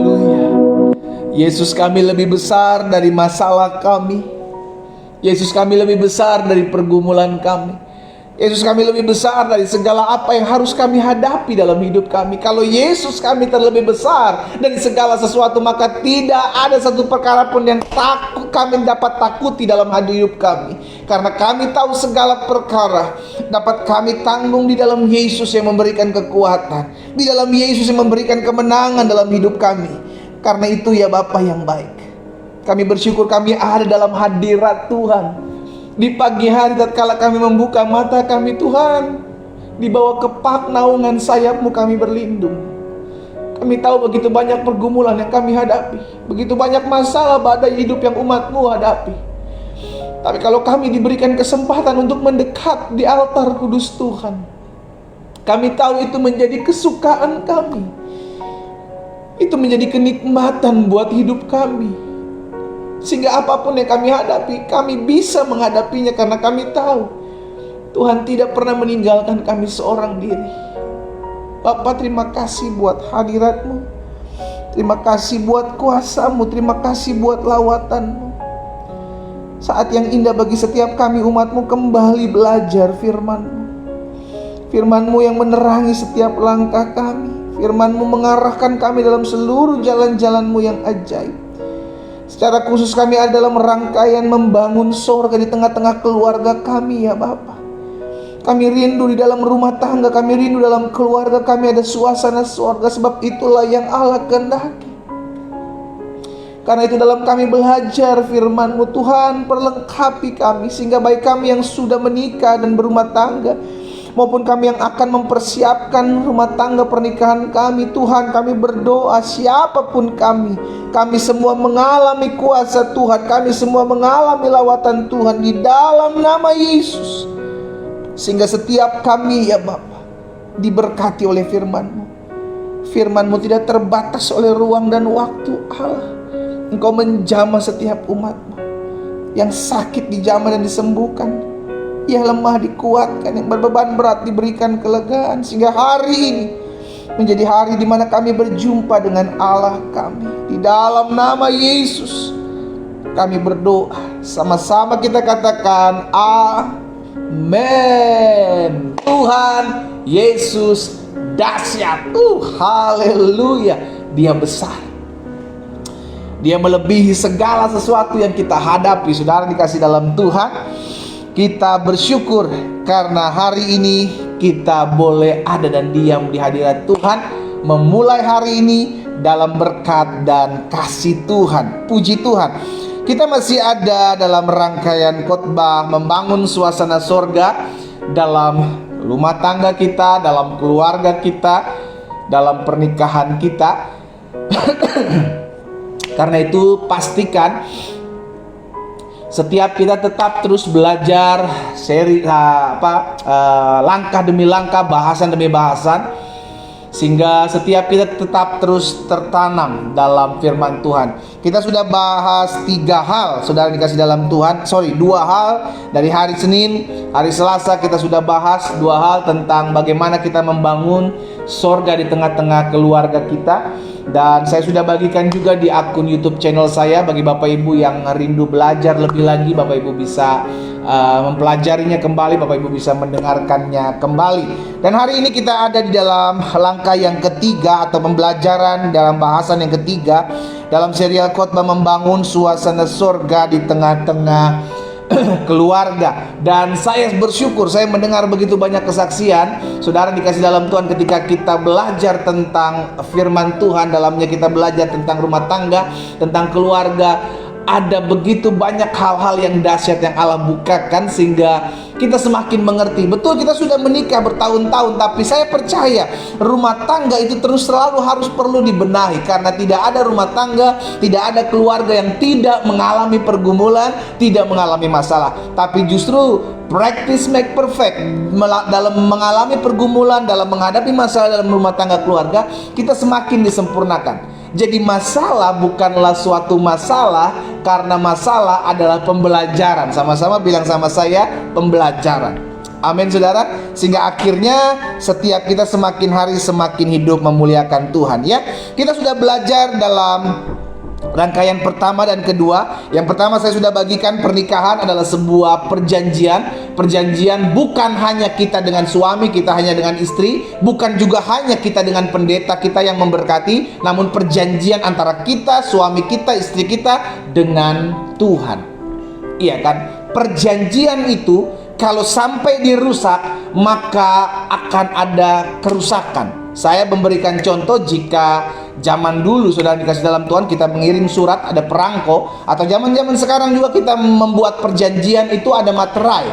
Haleluya. Yesus, kami lebih besar dari masalah kami. Yesus, kami lebih besar dari pergumulan kami. Yesus, kami lebih besar dari segala apa yang harus kami hadapi dalam hidup kami. Kalau Yesus kami terlebih besar dari segala sesuatu, maka tidak ada satu perkara pun yang kami dapat takuti dalam hidup kami. Karena kami tahu segala perkara dapat kami tanggung di dalam Yesus yang memberikan kekuatan, di dalam Yesus yang memberikan kemenangan dalam hidup kami. Karena itu ya Bapa yang baik, kami bersyukur kami ada dalam hadirat Tuhan. Di pagi hari tatkala kami membuka mata kami, Tuhan, di bawah kepak naungan sayap-Mu kami berlindung. Kami tahu begitu banyak pergumulan yang kami hadapi, begitu banyak masalah badai hidup yang umat-Mu hadapi. Tapi kalau kami diberikan kesempatan untuk mendekat di altar kudus Tuhan, kami tahu itu menjadi kesukaan kami. Itu menjadi kenikmatan buat hidup kami. Sehingga apapun yang kami hadapi, kami bisa menghadapinya karena kami tahu Tuhan tidak pernah meninggalkan kami seorang diri. Bapa, terima kasih buat hadirat-Mu. Terima kasih buat kuasa-Mu. Terima kasih buat lawatan-Mu. Saat yang indah bagi setiap kami umat-Mu kembali belajar firman-Mu. Firman-Mu yang menerangi setiap langkah kami. Firman-Mu mengarahkan kami dalam seluruh jalan-jalan-Mu yang ajaib. Secara khusus kami ada dalam rangkaian membangun sorga di tengah-tengah keluarga kami ya Bapa. Kami rindu di dalam rumah tangga, kami rindu dalam keluarga kami ada suasana sorga. Sebab itulah yang Allah kehendaki. Karena itu dalam kami belajar firman-Mu, Tuhan perlengkapi kami. Sehingga baik kami yang sudah menikah dan berumah tangga, maupun kami yang akan mempersiapkan rumah tangga pernikahan kami, Tuhan, kami berdoa siapapun kami semua mengalami kuasa Tuhan, kami semua mengalami lawatan Tuhan di dalam nama Yesus. Sehingga setiap kami ya Bapa diberkati oleh firman-Mu. Firman-Mu tidak terbatas oleh ruang dan waktu Allah. Engkau menjamah setiap umat-Mu. Yang sakit dijamah dan disembuhkan, yang lemah dikuatkan, yang berbeban berat diberikan kelegaan. Sehingga hari ini menjadi hari di mana kami berjumpa dengan Allah kami. Di dalam nama Yesus kami berdoa. Sama-sama kita katakan amin. Tuhan Yesus dahsyat. Haleluya. Dia besar. Dia melebihi segala sesuatu yang kita hadapi. Saudara dikasih dalam Tuhan, kita bersyukur karena hari ini kita boleh ada dan diam di hadirat Tuhan, memulai hari ini dalam berkat dan kasih Tuhan. Puji Tuhan. Kita masih ada dalam rangkaian khotbah membangun suasana sorga dalam rumah tangga kita, dalam keluarga kita, dalam pernikahan kita. Karena itu pastikan setiap kita tetap terus belajar langkah demi langkah, bahasan demi bahasan, sehingga setiap kita tetap terus tertanam dalam firman Tuhan. Kita sudah bahas 3 hal, saudara dikasih dalam Tuhan. 2 hal dari hari Senin, hari Selasa kita sudah bahas 2 hal tentang bagaimana kita membangun sorga di tengah-tengah keluarga kita. Dan saya sudah bagikan juga di akun YouTube channel saya. Bagi Bapak Ibu yang rindu belajar lebih lagi, Bapak Ibu bisa mempelajarinya kembali, Bapak Ibu bisa mendengarkannya kembali. Dan hari ini kita ada di dalam langkah yang ketiga atau pembelajaran dalam bahasan yang ketiga dalam serial khotbah membangun suasana sorga di tengah-tengah keluarga. Dan saya bersyukur saya mendengar begitu banyak kesaksian saudara dikasih dalam Tuhan ketika kita belajar tentang firman Tuhan. Dalamnya kita belajar tentang rumah tangga, tentang keluarga. Ada begitu banyak hal-hal yang dahsyat yang Allah bukakan sehingga kita semakin mengerti. Betul kita sudah menikah bertahun-tahun, tapi saya percaya rumah tangga itu terus selalu harus perlu dibenahi. Karena tidak ada rumah tangga, tidak ada keluarga yang tidak mengalami pergumulan, tidak mengalami masalah. Tapi justru practice make perfect. Dalam mengalami pergumulan, dalam menghadapi masalah dalam rumah tangga keluarga, kita semakin disempurnakan. Jadi masalah bukanlah suatu masalah, karena masalah adalah pembelajaran. Sama-sama bilang sama saya, pembelajaran. Amin saudara. Sehingga akhirnya setiap kita semakin hari semakin hidup memuliakan Tuhan ya. Kita sudah belajar dalam rangkaian pertama dan kedua. Yang pertama saya sudah bagikan pernikahan adalah sebuah perjanjian. Perjanjian bukan hanya kita dengan suami, kita hanya dengan istri, bukan juga hanya kita dengan pendeta kita yang memberkati, namun perjanjian antara kita, suami kita, istri kita dengan Tuhan. Iya kan? Perjanjian itu kalau sampai dirusak, maka akan ada kerusakan. Saya memberikan contoh, jika zaman dulu saudara dikasih dalam Tuhan, kita mengirim surat, ada perangko, atau zaman-zaman sekarang juga kita membuat perjanjian itu ada materai,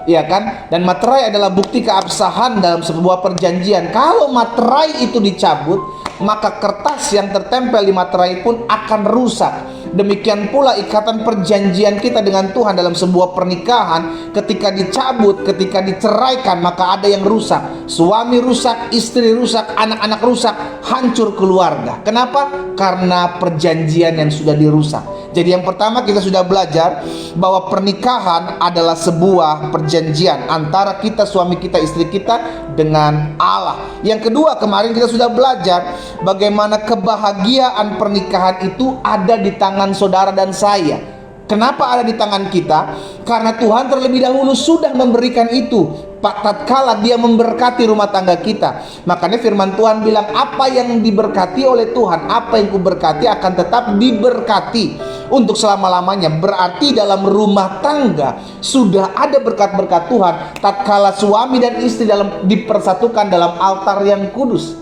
ya kan? Dan materai adalah bukti keabsahan dalam sebuah perjanjian. Kalau materai itu dicabut, maka kertas yang tertempel di materai pun akan rusak. Demikian pula ikatan perjanjian kita dengan Tuhan dalam sebuah pernikahan, ketika dicabut, ketika diceraikan, maka ada yang rusak. Suami rusak, istri rusak, anak-anak rusak, hancur keluarga. Kenapa? Karena perjanjian yang sudah dirusak. Jadi yang pertama kita sudah belajar bahwa pernikahan adalah sebuah perjanjian antara kita, suami kita, istri kita dengan Allah. Yang kedua, kemarin kita sudah belajar bagaimana kebahagiaan pernikahan itu ada di tangan saudara dan saya. Kenapa ada di tangan kita? Karena Tuhan terlebih dahulu sudah memberikan itu tatkala Dia memberkati rumah tangga kita. Makanya firman Tuhan bilang, apa yang diberkati oleh Tuhan, apa yang kuberkati akan tetap diberkati untuk selama-lamanya. Berarti dalam rumah tangga sudah ada berkat-berkat Tuhan tatkala suami dan istri dipersatukan dalam altar yang kudus.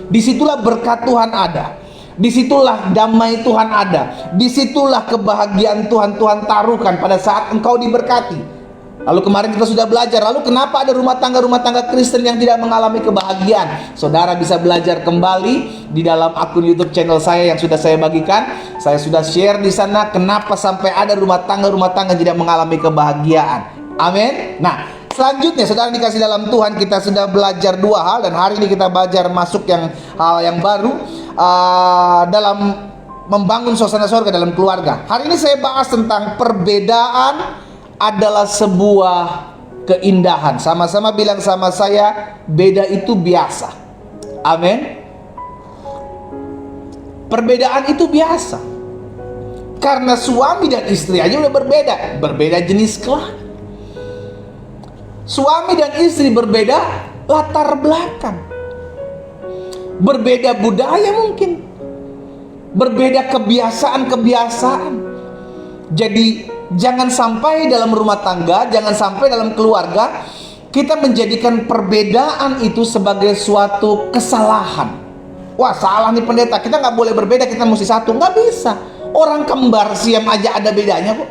Disitulah berkat Tuhan ada, disitulah damai Tuhan ada, disitulah kebahagiaan Tuhan taruhkan pada saat engkau diberkati. Lalu kemarin kita sudah belajar, lalu kenapa ada rumah tangga Kristen yang tidak mengalami kebahagiaan? Saudara bisa belajar kembali di dalam akun YouTube channel saya yang sudah saya bagikan. Saya sudah share di sana kenapa sampai ada rumah tangga tidak mengalami kebahagiaan. Amin. Nah, selanjutnya saudara dikasih dalam Tuhan, kita sudah belajar dua hal, dan hari ini kita belajar masuk hal yang baru dalam membangun suasana surga dalam keluarga. Hari ini saya bahas tentang perbedaan adalah sebuah keindahan. Sama-sama bilang sama saya, beda itu biasa. Amin. Perbedaan itu biasa. Karena suami dan istri aja udah berbeda jenis kelamin. Suami dan istri berbeda latar belakang, berbeda budaya mungkin, berbeda kebiasaan. Jadi jangan sampai dalam rumah tangga, jangan sampai dalam keluarga kita menjadikan perbedaan itu sebagai suatu kesalahan. Wah, salah nih pendeta, kita nggak boleh berbeda, kita mesti satu. Nggak bisa. Orang kembar siam aja ada bedanya kok.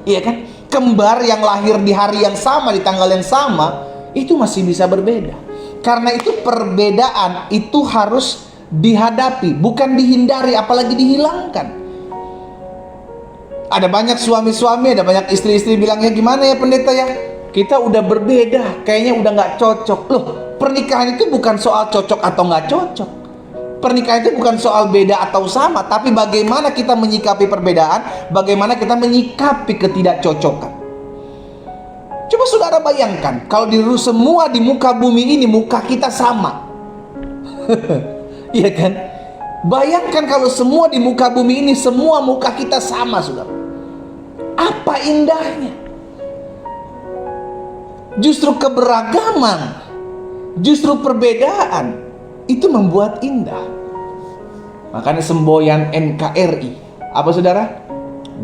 Iya kan? Kembar yang lahir di hari yang sama, di tanggal yang sama, itu masih bisa berbeda. Karena itu perbedaan itu harus dihadapi, bukan dihindari, apalagi dihilangkan. Ada banyak suami-suami, ada banyak istri-istri bilangnya, gimana ya pendeta ya, kita udah berbeda, kayaknya udah nggak cocok. Loh, pernikahan itu bukan soal cocok atau nggak cocok. Pernikahan itu bukan soal beda atau sama, tapi bagaimana kita menyikapi perbedaan, bagaimana kita menyikapi ketidakcocokan. Coba saudara bayangkan, kalau semua di muka bumi ini muka kita sama. Iya kan? Bayangkan kalau semua di muka bumi ini semua muka kita sama, saudara. Apa indahnya? Justru keberagaman, justru perbedaan itu membuat indah. Makanya semboyan NKRI apa saudara?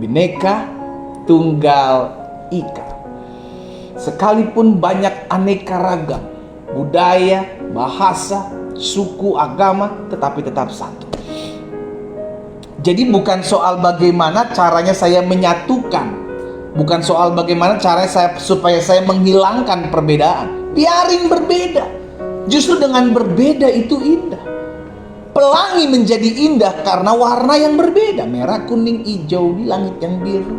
Bhinneka Tunggal Ika. Sekalipun banyak aneka ragam budaya, bahasa, suku, agama, tetapi tetap satu. Jadi bukan soal bagaimana caranya saya menyatukan, bukan soal bagaimana caranya supaya saya menghilangkan perbedaan. Biarin berbeda. Justru dengan berbeda itu indah. Pelangi menjadi indah karena warna yang berbeda, merah, kuning, hijau di langit yang biru.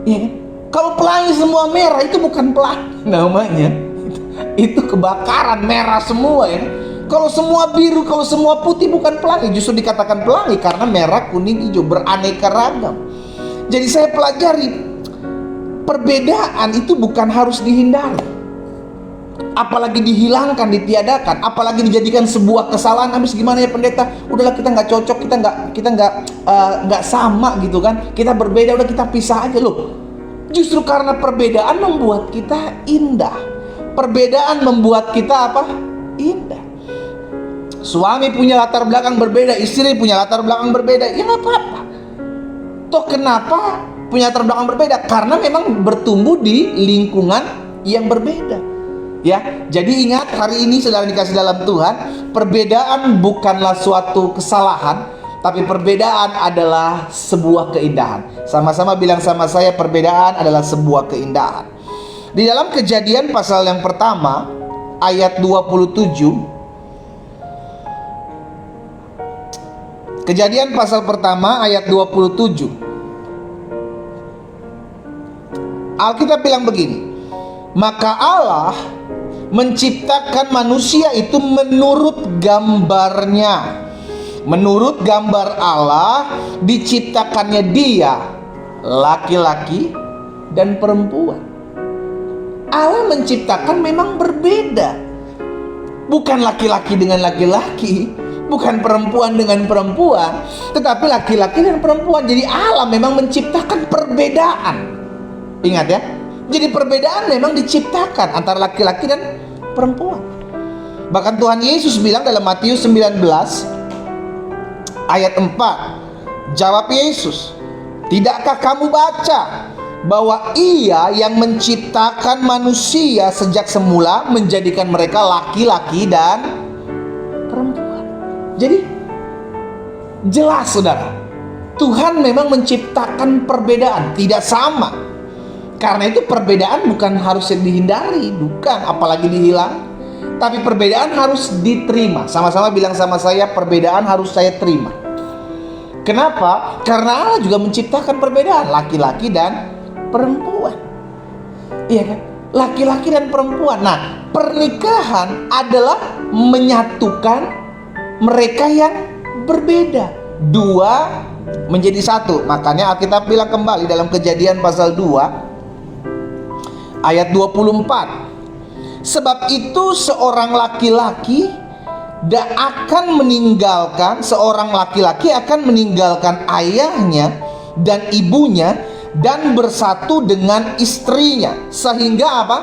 Iya kan? Kalau pelangi semua merah itu bukan pelangi namanya. Itu kebakaran, merah semua ya. Kalau semua biru, kalau semua putih bukan pelangi. Justru dikatakan pelangi karena merah, kuning, hijau, beraneka ragam. Jadi saya pelajari perbedaan itu bukan harus dihindari, apalagi dihilangkan, ditiadakan, apalagi dijadikan sebuah kesalahan. Habis gimana ya pendeta, udahlah kita nggak cocok, kita nggak sama gitu kan, kita berbeda, udah kita pisah aja. Loh, justru karena perbedaan membuat kita indah. Perbedaan membuat kita apa? Indah. Suami punya latar belakang berbeda, istri punya latar belakang berbeda, ya nggak apa-apa. Toh kenapa punya latar belakang berbeda? Karena memang bertumbuh di lingkungan yang berbeda. Ya, jadi ingat hari ini saudara dikasih dalam Tuhan, perbedaan bukanlah suatu kesalahan, tapi perbedaan adalah sebuah keindahan. Sama-sama bilang sama saya, perbedaan adalah sebuah keindahan. Di dalam Kejadian pasal yang pertama ayat 27, Kejadian pasal pertama ayat 27, Alkitab bilang begini, maka Allah menciptakan manusia itu menurut gambarnya. Menurut gambar Allah diciptakannya dia, laki-laki dan perempuan. Allah menciptakan memang berbeda, bukan laki-laki dengan laki-laki, bukan perempuan dengan perempuan, tetapi laki-laki dan perempuan. Jadi Allah memang menciptakan perbedaan. Ingat ya, jadi perbedaan memang diciptakan antara laki-laki dan perempuan. Bahkan Tuhan Yesus bilang dalam Matius 19 ayat 4, jawab Yesus, tidakkah kamu baca bahwa Ia yang menciptakan manusia sejak semula menjadikan mereka laki-laki dan perempuan. Jadi jelas saudara, Tuhan memang menciptakan perbedaan, tidak sama. Karena itu perbedaan bukan harus dihindari, bukan, apalagi dihilang, tapi perbedaan harus diterima. Sama-sama bilang sama saya, perbedaan harus saya terima. Kenapa? Karena Allah juga menciptakan perbedaan, laki-laki dan perempuan. Iya kan? Laki-laki dan perempuan. Nah, pernikahan adalah menyatukan mereka yang berbeda, dua menjadi satu. Makanya Alkitab bilang kembali dalam Kejadian pasal 2 ayat 24, sebab itu seorang laki-laki akan meninggalkan, seorang laki-laki akan meninggalkan ayahnya dan ibunya dan bersatu dengan istrinya, sehingga apa?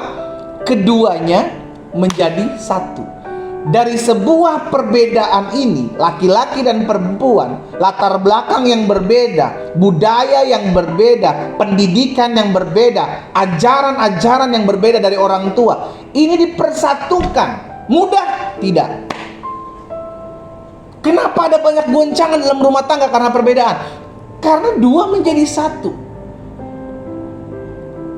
Keduanya menjadi satu. Dari sebuah perbedaan ini, laki-laki dan perempuan, latar belakang yang berbeda, budaya yang berbeda, pendidikan yang berbeda, ajaran-ajaran yang berbeda dari orang tua, ini dipersatukan. Mudah? Tidak. Kenapa ada banyak goncangan dalam rumah tangga? Karena perbedaan. Karena dua menjadi satu.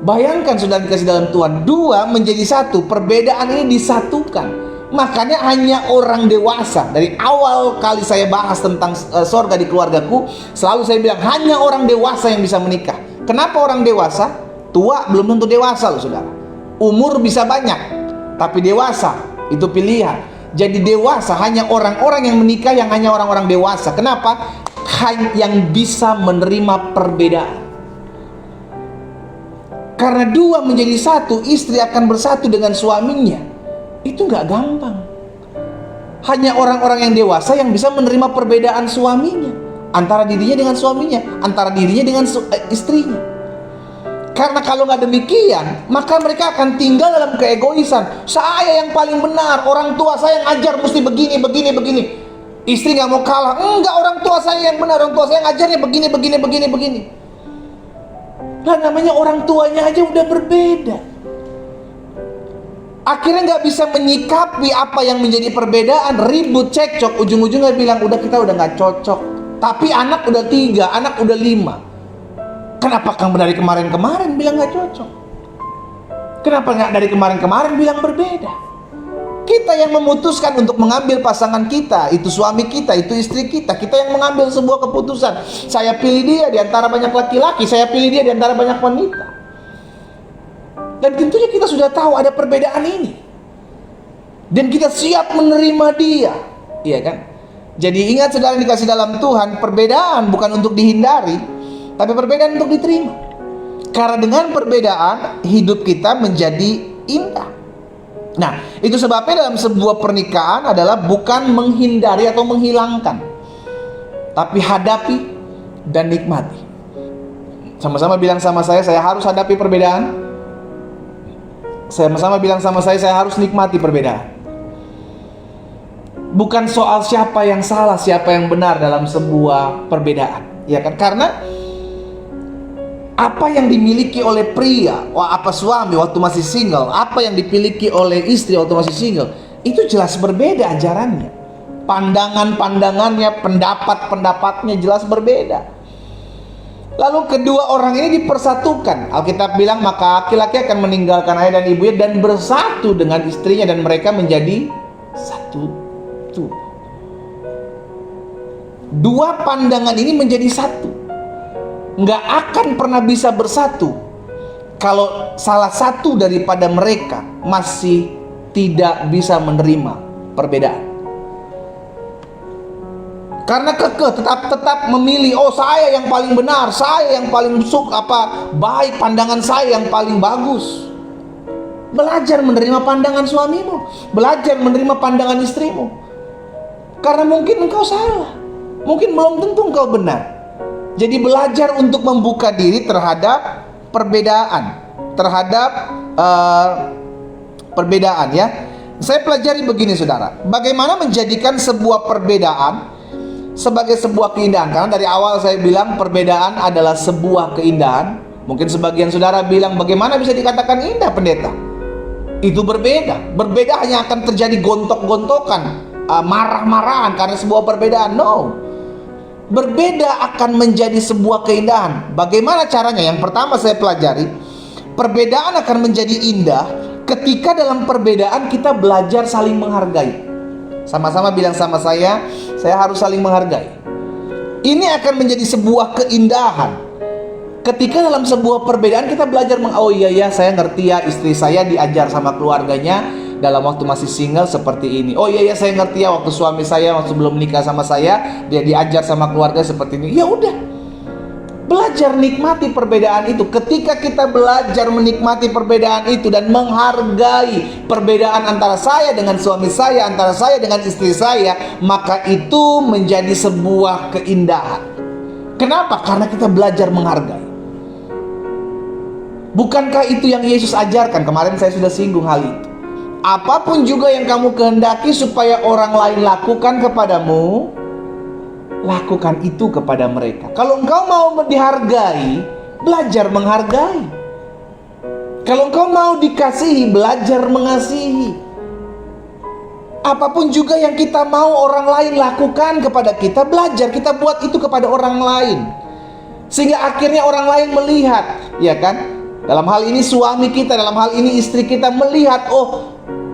Bayangkan saudara dikasih dalam Tuhan, dua menjadi satu, perbedaan ini disatukan. Makanya hanya orang dewasa, dari awal kali saya bahas tentang sorga di keluargaku, selalu saya bilang hanya orang dewasa yang bisa menikah. Kenapa orang dewasa? Tua belum tentu dewasa loh saudara. Umur bisa banyak, tapi dewasa itu pilihan. Jadi dewasa hanya orang-orang yang menikah, yang hanya orang-orang dewasa. Kenapa? Yang bisa menerima perbedaan. Karena dua menjadi satu, istri akan bersatu dengan suaminya. Itu nggak gampang. Hanya orang-orang yang dewasa yang bisa menerima perbedaan suaminya, antara dirinya dengan suaminya, antara dirinya dengan istrinya. Karena kalau nggak demikian, maka mereka akan tinggal dalam keegoisan. Saya yang paling benar, orang tua saya ngajar mesti begini, begini, begini. Istri nggak mau kalah. Enggak, orang tua saya yang benar, orang tua saya ngajarnya begini, begini, begini, begini. Nah, namanya orang tuanya aja udah berbeda. Akhirnya nggak bisa menyikapi apa yang menjadi perbedaan, ribut, cekcok, ujung-ujungnya bilang udah kita udah nggak cocok. Tapi anak udah 3, anak udah 5. Kenapa kamu dari kemarin-kemarin bilang nggak cocok? Kenapa nggak dari kemarin-kemarin bilang berbeda? Kita yang memutuskan untuk mengambil pasangan kita, itu suami kita, itu istri kita. Kita yang mengambil sebuah keputusan. Saya pilih dia di antara banyak laki-laki, saya pilih dia di antara banyak wanita. Dan tentunya kita sudah tahu ada perbedaan ini, dan kita siap menerima dia, iya kan? Jadi ingat saudara dikasih dalam Tuhan, perbedaan bukan untuk dihindari, tapi perbedaan untuk diterima. Karena dengan perbedaan hidup kita menjadi indah. Nah, itu sebabnya dalam sebuah pernikahan adalah bukan menghindari atau menghilangkan, tapi hadapi dan nikmati. Sama-sama bilang sama saya harus hadapi perbedaan. Sama-sama bilang sama saya harus nikmati perbedaan. Bukan soal siapa yang salah, siapa yang benar dalam sebuah perbedaan, ya kan? Karena apa yang dimiliki oleh pria, suami waktu masih single, apa yang dimiliki oleh istri waktu masih single, itu jelas berbeda ajarannya. Pandangan-pandangannya, pendapat-pendapatnya jelas berbeda. Lalu kedua orang ini dipersatukan. Alkitab bilang, maka laki-laki akan meninggalkan ayah dan ibunya dan bersatu dengan istrinya, dan mereka menjadi satu tubuh. Dua pandangan ini menjadi satu. Nggak akan pernah bisa bersatu kalau salah satu daripada mereka masih tidak bisa menerima perbedaan. Karena tetap memilih, saya yang paling benar, saya yang paling baik, pandangan saya yang paling bagus. Belajar menerima pandangan suamimu, belajar menerima pandangan istrimu. Karena mungkin engkau salah, mungkin belum tentu engkau benar. Jadi belajar untuk membuka diri terhadap perbedaan, perbedaan ya. Saya pelajari begini saudara, bagaimana menjadikan sebuah perbedaan sebagai sebuah keindahan. Karena dari awal saya bilang perbedaan adalah sebuah keindahan. Mungkin sebagian saudara bilang, bagaimana bisa dikatakan indah pendeta? Itu berbeda hanya akan terjadi gontok-gontokan, marah-marahan karena sebuah perbedaan. No, berbeda akan menjadi sebuah keindahan. Bagaimana caranya? Yang pertama saya pelajari, perbedaan akan menjadi indah ketika dalam perbedaan kita belajar saling menghargai. Sama-sama bilang sama saya harus saling menghargai. Ini akan menjadi sebuah keindahan ketika dalam sebuah perbedaan kita belajar saya ngerti ya, istri saya diajar sama keluarganya dalam waktu masih single seperti ini. Saya ngerti ya, waktu suami saya waktu belum menikah sama saya, dia diajar sama keluarga seperti ini. Ya udah, belajar nikmati perbedaan itu. Ketika kita belajar menikmati perbedaan itu dan menghargai perbedaan antara saya dengan suami saya, antara saya dengan istri saya, maka itu menjadi sebuah keindahan. Kenapa? Karena kita belajar menghargai. Bukankah itu yang Yesus ajarkan? Kemarin saya sudah singgung hal itu. Apapun juga yang kamu kehendaki supaya orang lain lakukan kepadamu, lakukan itu kepada mereka. Kalau engkau mau dihargai, belajar menghargai. Kalau engkau mau dikasihi, belajar mengasihi. Apapun juga yang kita mau orang lain lakukan kepada kita, belajar kita buat itu kepada orang lain. Sehingga akhirnya orang lain melihat, ya kan? Dalam hal ini suami kita, dalam hal ini istri kita melihat,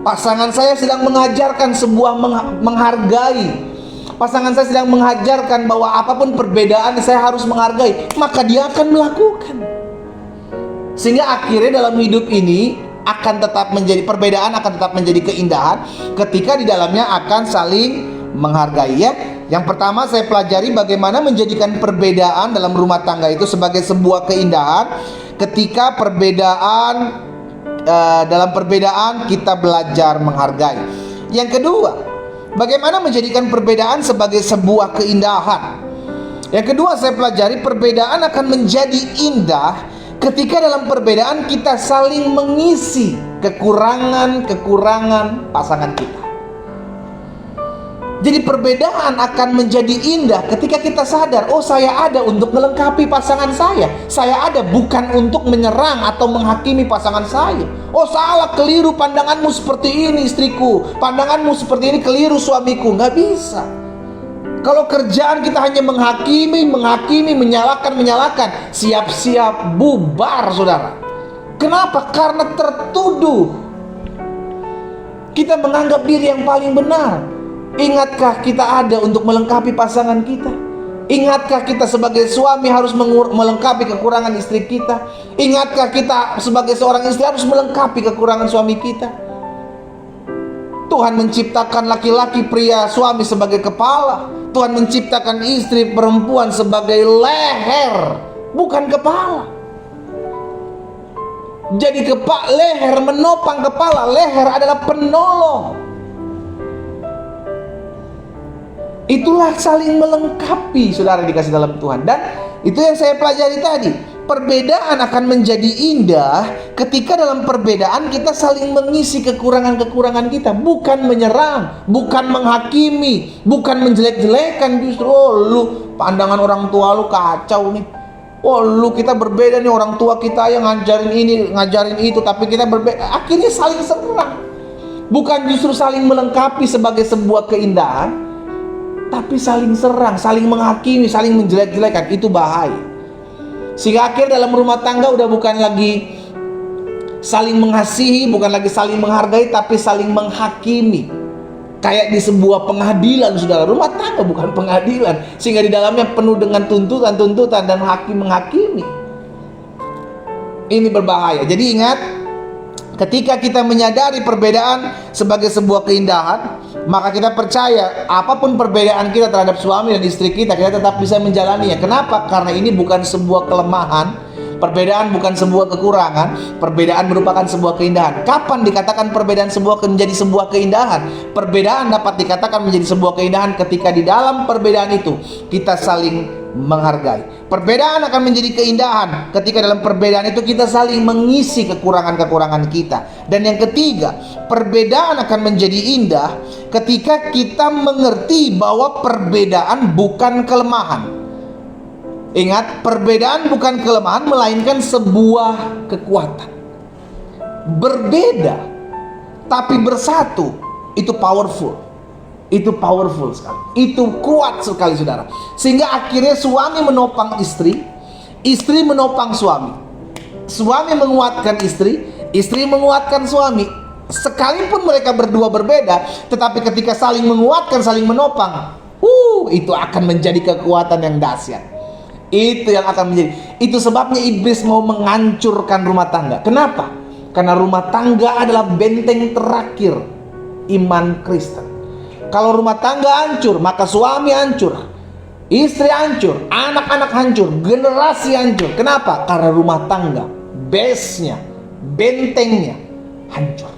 pasangan saya sedang mengajarkan sebuah menghargai. Pasangan saya sedang mengajarkan bahwa apapun perbedaan saya harus menghargai, maka dia akan melakukan. Sehingga akhirnya dalam hidup ini akan tetap menjadi perbedaan, akan tetap menjadi keindahan ketika di dalamnya akan saling menghargai ya. Yang pertama saya pelajari bagaimana menjadikan perbedaan dalam rumah tangga itu sebagai sebuah keindahan. Ketika dalam perbedaan kita belajar menghargai. Yang kedua, bagaimana menjadikan perbedaan sebagai sebuah keindahan. Yang kedua saya pelajari perbedaan akan menjadi indah ketika dalam perbedaan kita saling mengisi kekurangan-kekurangan pasangan kita. Jadi perbedaan akan menjadi indah ketika kita sadar, saya ada untuk melengkapi pasangan saya. Saya ada bukan untuk menyerang atau menghakimi pasangan saya. Salah, keliru pandanganmu seperti ini istriku, pandanganmu seperti ini keliru suamiku. Nggak bisa. Kalau kerjaan kita hanya menghakimi, menyalahkan, siap-siap bubar saudara. Kenapa? Karena tertuduh. Kita menganggap diri yang paling benar. Ingatkah kita ada untuk melengkapi pasangan kita? Ingatkah kita sebagai suami harus melengkapi kekurangan istri kita? Ingatkah kita sebagai seorang istri harus melengkapi kekurangan suami kita? Tuhan menciptakan laki-laki pria suami sebagai kepala. Tuhan menciptakan istri perempuan sebagai leher, bukan kepala. Jadi leher menopang kepala, leher adalah penolong. Itulah saling melengkapi, saudara dikasih dalam Tuhan. Dan itu yang saya pelajari tadi. Perbedaan akan menjadi indah ketika dalam perbedaan kita saling mengisi kekurangan-kekurangan kita. Bukan menyerang, bukan menghakimi, bukan menjelek-jelekan. Justru, lu pandangan orang tua lu kacau nih. Lu kita berbeda nih, orang tua kita yang ngajarin ini, ngajarin itu, tapi kita berbeda. Akhirnya saling serang. Bukan justru saling melengkapi sebagai sebuah keindahan, tapi saling serang, saling menghakimi, saling menjelek-jelekan. Itu bahaya. Sehingga akhir dalam rumah tangga udah bukan lagi saling mengasihi, bukan lagi saling menghargai, tapi saling menghakimi. Kayak di sebuah pengadilan, saudara. Rumah tangga bukan pengadilan, sehingga di dalamnya penuh dengan tuntutan-tuntutan dan hakim menghakimi. Ini berbahaya. Jadi ingat, ketika kita menyadari perbedaan sebagai sebuah keindahan, maka kita percaya apapun perbedaan kita terhadap suami dan istri kita, kita tetap bisa menjalaninya. Kenapa? Karena ini bukan sebuah kelemahan, perbedaan bukan sebuah kekurangan, perbedaan merupakan sebuah keindahan. Kapan dikatakan perbedaan menjadi sebuah keindahan? Perbedaan dapat dikatakan menjadi sebuah keindahan ketika di dalam perbedaan itu kita saling menghargai. Perbedaan akan menjadi keindahan ketika dalam perbedaan itu kita saling mengisi kekurangan-kekurangan kita. Dan yang ketiga, perbedaan akan menjadi indah ketika kita mengerti bahwa perbedaan bukan kelemahan. Ingat, perbedaan bukan kelemahan, melainkan sebuah kekuatan. Berbeda tapi bersatu, itu powerful. Itu powerful sekali. Itu kuat sekali, saudara. Sehingga akhirnya suami menopang istri, istri menopang suami. Suami menguatkan istri, istri menguatkan suami. Sekalipun mereka berdua berbeda, tetapi ketika saling menguatkan, saling menopang, itu akan menjadi kekuatan yang dahsyat. Itu yang akan menjadi. Itu sebabnya iblis mau menghancurkan rumah tangga. Kenapa? Karena rumah tangga adalah benteng terakhir iman Kristen. Kalau rumah tangga hancur, maka suami hancur, istri hancur, anak-anak hancur, generasi hancur. Kenapa? Karena rumah tangga, base-nya, bentengnya hancur.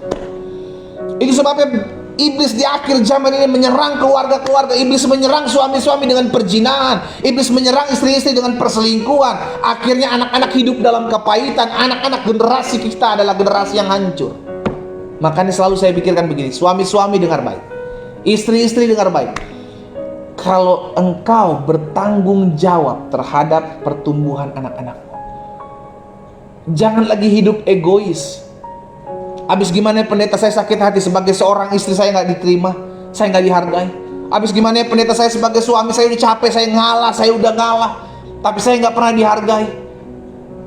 Itu sebabnya iblis di akhir zaman ini menyerang keluarga-keluarga. Iblis menyerang suami-suami dengan perzinahan. Iblis menyerang istri-istri dengan perselingkuhan. Akhirnya anak-anak hidup dalam kepahitan. Anak-anak generasi kita adalah generasi yang hancur. Makanya selalu saya pikirkan begini, suami-suami dengar baik, istri-istri dengar baik. Kalau engkau bertanggung jawab terhadap pertumbuhan anak-anakmu, jangan lagi hidup egois. Habis gimana pendeta saya sakit hati sebagai seorang istri, saya nggak diterima, saya nggak dihargai. Habis gimana pendeta saya sebagai suami, saya udah capek, saya udah ngalah, tapi saya nggak pernah dihargai.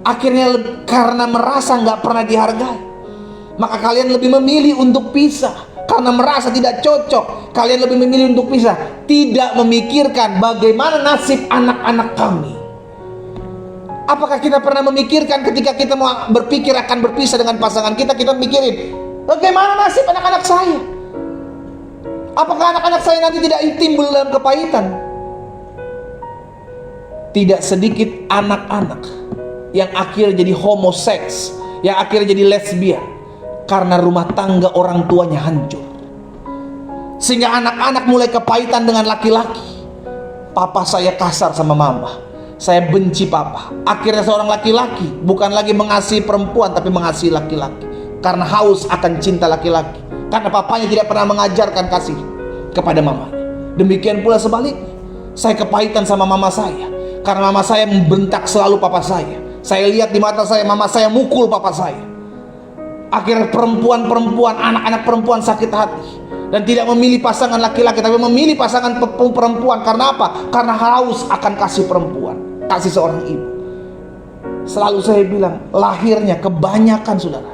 Akhirnya karena merasa nggak pernah dihargai, maka kalian lebih memilih untuk pisah. Karena merasa tidak cocok, kalian lebih memilih untuk pisah. Tidak memikirkan bagaimana nasib anak-anak kami. Apakah kita pernah memikirkan ketika kita mau berpikir akan berpisah dengan pasangan kita, kita mikirin bagaimana nasib anak-anak saya? Apakah anak-anak saya nanti tidak timbul dalam kepahitan? Tidak sedikit anak-anak yang akhirnya jadi homoseks, yang akhirnya jadi lesbian, karena rumah tangga orang tuanya hancur. Sehingga anak-anak mulai kepahitan dengan laki-laki. Papa saya kasar sama mama, saya benci papa. Akhirnya seorang laki-laki bukan lagi mengasihi perempuan, tapi mengasihi laki-laki, karena haus akan cinta laki-laki. Karena papanya tidak pernah mengajarkan kasih kepada mama. Demikian pula sebaliknya, saya kepahitan sama mama saya, karena mama saya membentak selalu papa saya. Saya lihat di mata saya, mama saya mukul papa saya. Akhirnya perempuan-perempuan, anak-anak perempuan sakit hati dan tidak memilih pasangan laki-laki, tapi memilih pasangan perempuan. Karena apa? Karena haus akan kasih perempuan, kasih seorang ibu. Selalu saya bilang, lahirnya kebanyakan, saudara,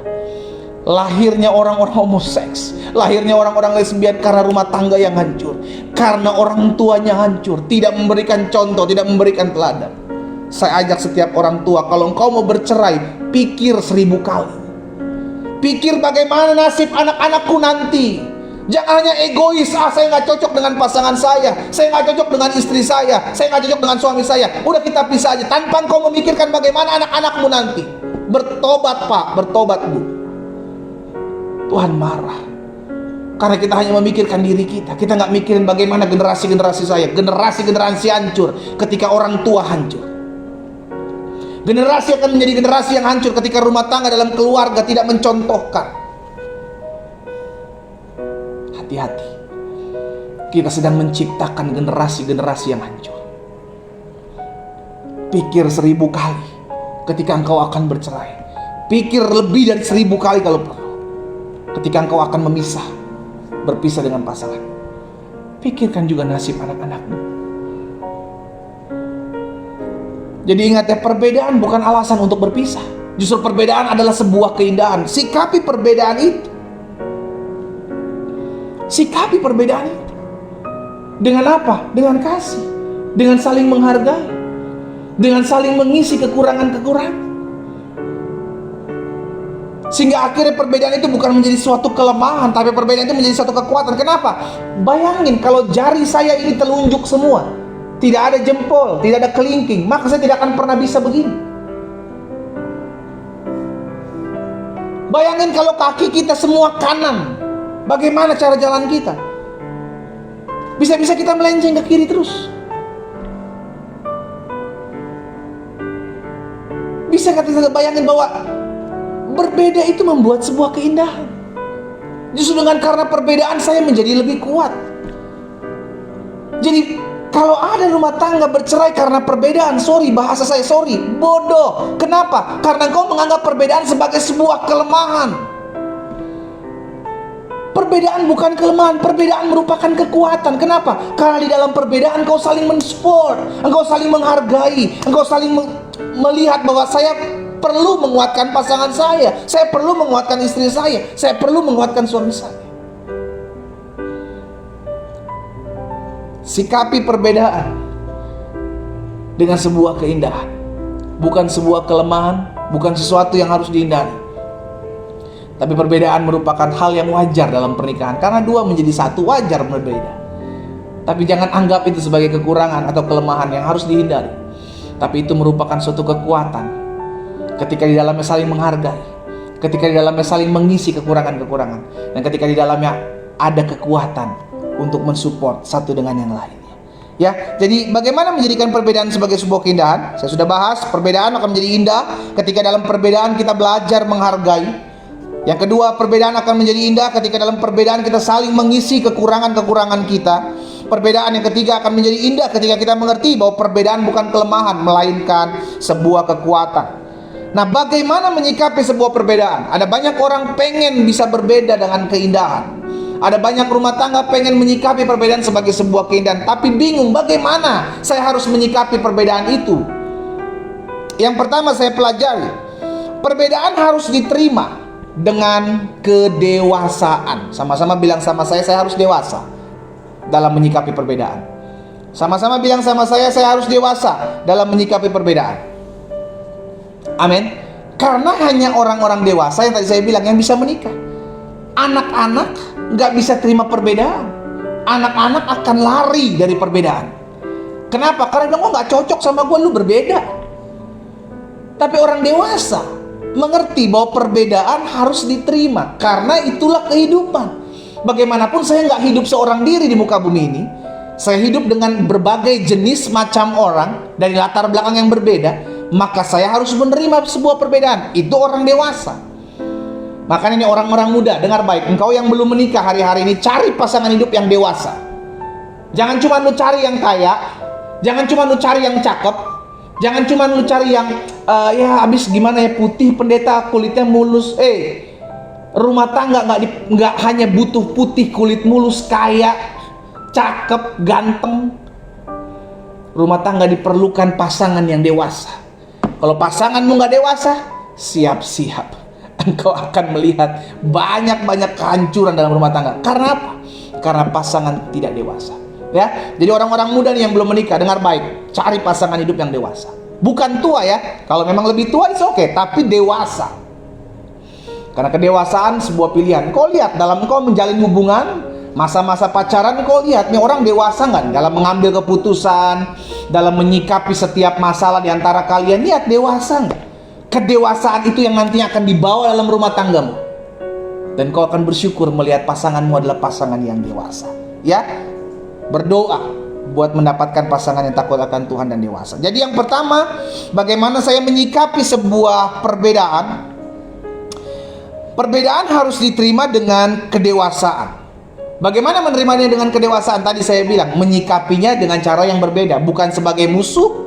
lahirnya orang-orang homoseks, lahirnya orang-orang lesbian karena rumah tangga yang hancur, karena orang tuanya hancur, tidak memberikan contoh, tidak memberikan teladan. Saya ajak setiap orang tua, kalau engkau mau bercerai, pikir 1000 kali. Pikir bagaimana nasib anak-anakku nanti. Jangan hanya egois, saya nggak cocok dengan pasangan saya nggak cocok dengan istri saya nggak cocok dengan suami saya, udah kita pisah aja, tanpa engkau memikirkan bagaimana anak-anakmu nanti. Bertobat Pak, bertobat Bu. Tuhan marah karena kita hanya memikirkan diri kita. Kita nggak mikirin bagaimana generasi-generasi saya, generasi-generasi hancur ketika orang tua hancur. Generasi akan menjadi generasi yang hancur ketika rumah tangga dalam keluarga tidak mencontohkan. Hati-hati, kita sedang menciptakan generasi-generasi yang hancur. Pikir 1000 kali ketika engkau akan bercerai. Pikir lebih dari 1000 kali kalau perlu ketika engkau akan berpisah dengan pasangan. Pikirkan juga nasib anak-anakmu. Jadi ingat ya, perbedaan bukan alasan untuk berpisah. Justru perbedaan adalah sebuah keindahan. Sikapi perbedaan itu. Sikapi perbedaan itu. Dengan apa? Dengan kasih. Dengan saling menghargai. Dengan saling mengisi kekurangan-kekurangan. Sehingga akhirnya perbedaan itu bukan menjadi suatu kelemahan, tapi perbedaan itu menjadi suatu kekuatan. Kenapa? Bayangin kalau jari saya ini telunjuk semua, tidak ada jempol, tidak ada kelingking, maka saya tidak akan pernah bisa begini. Bayangin kalau kaki kita semua kanan, bagaimana cara jalan kita? Bisa-bisa kita melenceng ke kiri terus. Bisa kita bayangin bahwa berbeda itu membuat sebuah keindahan. Justru karena perbedaan saya menjadi lebih kuat. Jadi kalau ada rumah tangga bercerai karena perbedaan, bahasa saya bodoh. Kenapa? Karena engkau menganggap perbedaan sebagai sebuah kelemahan. Perbedaan bukan kelemahan, perbedaan merupakan kekuatan. Kenapa? Karena di dalam perbedaan engkau saling mensupport, engkau saling menghargai, engkau saling melihat bahwa saya perlu menguatkan pasangan saya perlu menguatkan istri saya perlu menguatkan suami saya. Sikapi perbedaan dengan sebuah keindahan, bukan sebuah kelemahan, bukan sesuatu yang harus dihindari. Tapi perbedaan merupakan hal yang wajar dalam pernikahan, karena dua menjadi satu, wajar berbeda. Tapi jangan anggap itu sebagai kekurangan atau kelemahan yang harus dihindari. Tapi itu merupakan suatu kekuatan ketika di dalamnya saling menghargai, ketika di dalamnya saling mengisi kekurangan-kekurangan, dan ketika di dalamnya ada kekuatan untuk mensupport satu dengan yang lainnya. Ya, jadi bagaimana menjadikan perbedaan sebagai sebuah keindahan? Saya sudah bahas, perbedaan akan menjadi indah ketika dalam perbedaan kita belajar menghargai. Yang kedua, perbedaan akan menjadi indah ketika dalam perbedaan kita saling mengisi kekurangan-kekurangan kita. Perbedaan yang ketiga akan menjadi indah ketika kita mengerti bahwa perbedaan bukan kelemahan, melainkan sebuah kekuatan. Nah, bagaimana menyikapi sebuah perbedaan? Ada banyak orang pengen bisa berbeda dengan keindahan. Ada banyak rumah tangga pengen menyikapi perbedaan sebagai sebuah keindahan, tapi bingung bagaimana saya harus menyikapi perbedaan itu. Yang pertama saya pelajari, perbedaan harus diterima dengan kedewasaan. Sama-sama bilang sama saya harus dewasa dalam menyikapi perbedaan. Sama-sama bilang sama saya harus dewasa dalam menyikapi perbedaan. Amin. Karena hanya orang-orang dewasa yang tadi saya bilang yang bisa menikah. Anak-anak nggak bisa terima perbedaan. Anak-anak akan lari dari perbedaan. Kenapa? Karena bilang, nggak cocok sama gue, lu berbeda. Tapi orang dewasa mengerti bahwa perbedaan harus diterima, karena itulah kehidupan. Bagaimanapun saya nggak hidup seorang diri di muka bumi ini. Saya hidup dengan berbagai jenis macam orang dari latar belakang yang berbeda. Maka saya harus menerima sebuah perbedaan. Itu orang dewasa. Makanya ini orang-orang muda, dengar baik. Engkau yang belum menikah hari-hari ini, cari pasangan hidup yang dewasa. Jangan cuma lu cari yang kaya, jangan cuma lu cari yang cakep, jangan cuma lu cari yang ya habis gimana ya, putih pendeta kulitnya mulus. Rumah tangga nggak hanya butuh putih kulit mulus, kaya, cakep, ganteng. Rumah tangga diperlukan pasangan yang dewasa. Kalau pasanganmu nggak dewasa, siap-siap engkau akan melihat banyak-banyak kehancuran dalam rumah tangga. Karena apa? Karena pasangan tidak dewasa. Ya, jadi orang-orang muda nih yang belum menikah, dengar baik, cari pasangan hidup yang dewasa. Bukan tua ya. Kalau memang lebih tua itu oke, tapi dewasa. Karena kedewasaan sebuah pilihan. Kau lihat dalam kau menjalin hubungan, masa-masa pacaran, kau lihat nih orang dewasa nggak dalam mengambil keputusan, dalam menyikapi setiap masalah di antara kalian. Lihat dewasa nggak? kedewasaan itu yang nantinya akan dibawa dalam rumah tanggamu. Dan kau akan bersyukur melihat pasanganmu adalah pasangan yang dewasa. Ya, berdoa buat mendapatkan pasangan yang takut akan Tuhan dan dewasa. Jadi yang pertama, bagaimana saya menyikapi sebuah perbedaan? Perbedaan harus diterima dengan kedewasaan. Bagaimana menerimanya dengan kedewasaan? Tadi saya bilang, menyikapinya dengan cara yang berbeda, bukan sebagai musuh.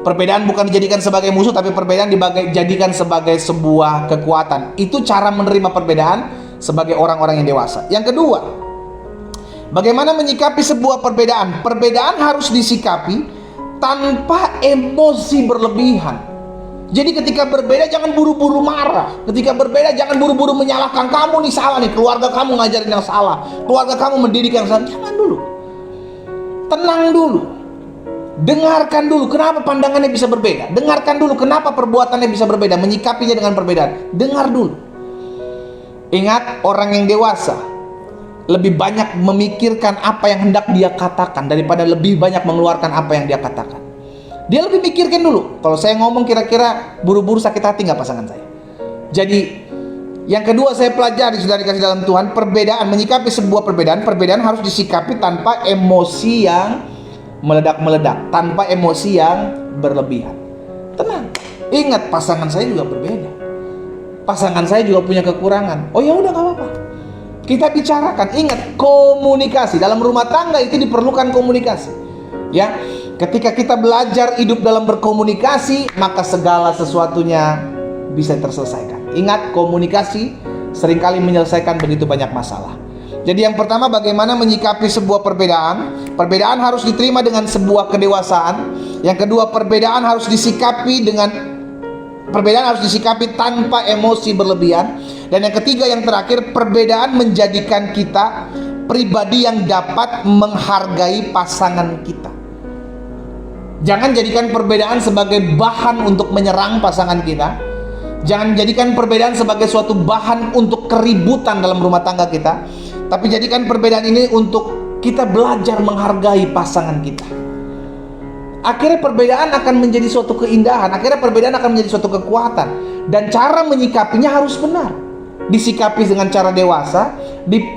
Perbedaan bukan dijadikan sebagai musuh, tapi perbedaan dijadikan sebagai sebuah kekuatan. Itu cara menerima perbedaan sebagai orang-orang yang dewasa. Yang kedua, bagaimana menyikapi sebuah perbedaan? Perbedaan harus disikapi tanpa emosi berlebihan. Jadi ketika berbeda jangan buru-buru marah. Ketika berbeda jangan buru-buru menyalahkan, kamu nih salah nih, keluarga kamu ngajarin yang salah, keluarga kamu mendidik yang salah. Jangan dulu. Tenang dulu. Dengarkan dulu kenapa pandangannya bisa berbeda. Dengarkan dulu kenapa perbuatannya bisa berbeda. Menyikapinya dengan perbedaan. Dengar dulu. Ingat, orang yang dewasa lebih banyak memikirkan apa yang hendak dia katakan daripada lebih banyak mengeluarkan apa yang dia katakan. Dia lebih mikirkan dulu, kalau saya ngomong kira-kira buru-buru sakit hati nggak pasangan saya. Jadi yang kedua saya pelajari, saudara dikasih dalam Tuhan, perbedaan, menyikapi sebuah perbedaan harus disikapi tanpa emosi yang meledak-meledak, tanpa emosi yang berlebihan. Tenang, ingat pasangan saya juga berbeda, pasangan saya juga punya kekurangan. Oh ya udah, nggak apa-apa, kita bicarakan. Ingat, komunikasi dalam rumah tangga itu diperlukan komunikasi. Ya, ketika kita belajar hidup dalam berkomunikasi, maka segala sesuatunya bisa terselesaikan. Ingat, komunikasi seringkali menyelesaikan begitu banyak masalah. Jadi yang pertama, bagaimana menyikapi sebuah perbedaan? Perbedaan harus diterima dengan sebuah kedewasaan. Yang kedua, perbedaan harus disikapi tanpa emosi berlebihan. Dan yang ketiga, yang terakhir, perbedaan menjadikan kita pribadi yang dapat menghargai pasangan kita. Jangan jadikan perbedaan sebagai bahan untuk menyerang pasangan kita. Jangan jadikan perbedaan sebagai suatu bahan untuk keributan dalam rumah tangga kita. Tapi jadikan perbedaan ini untuk kita belajar menghargai pasangan kita. Akhirnya perbedaan akan menjadi suatu keindahan. Akhirnya perbedaan akan menjadi suatu kekuatan. Dan cara menyikapinya harus benar. Disikapi dengan cara dewasa,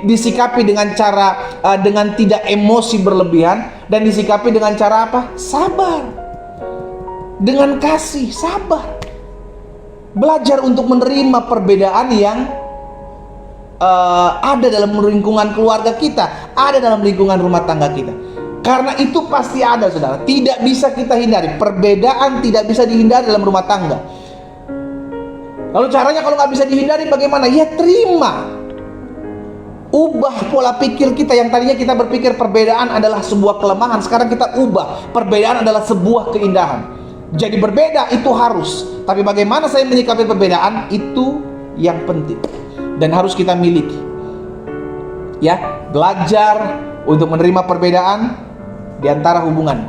disikapi dengan cara dengan tidak emosi berlebihan, dan disikapi dengan cara apa? Sabar. Dengan kasih, sabar. Belajar untuk menerima perbedaan yang ada dalam lingkungan keluarga kita, ada dalam lingkungan rumah tangga kita. Karena itu pasti ada, saudara. Tidak bisa kita hindari. Perbedaan tidak bisa dihindari dalam rumah tangga. Lalu caranya kalau nggak bisa dihindari bagaimana? Ya terima. Ubah pola pikir kita. Yang tadinya kita berpikir perbedaan adalah sebuah kelemahan, sekarang kita ubah, perbedaan adalah sebuah keindahan. Jadi berbeda itu harus, tapi bagaimana saya menyikapi perbedaan itu yang penting dan harus kita miliki. Ya, belajar untuk menerima perbedaan di antara hubungan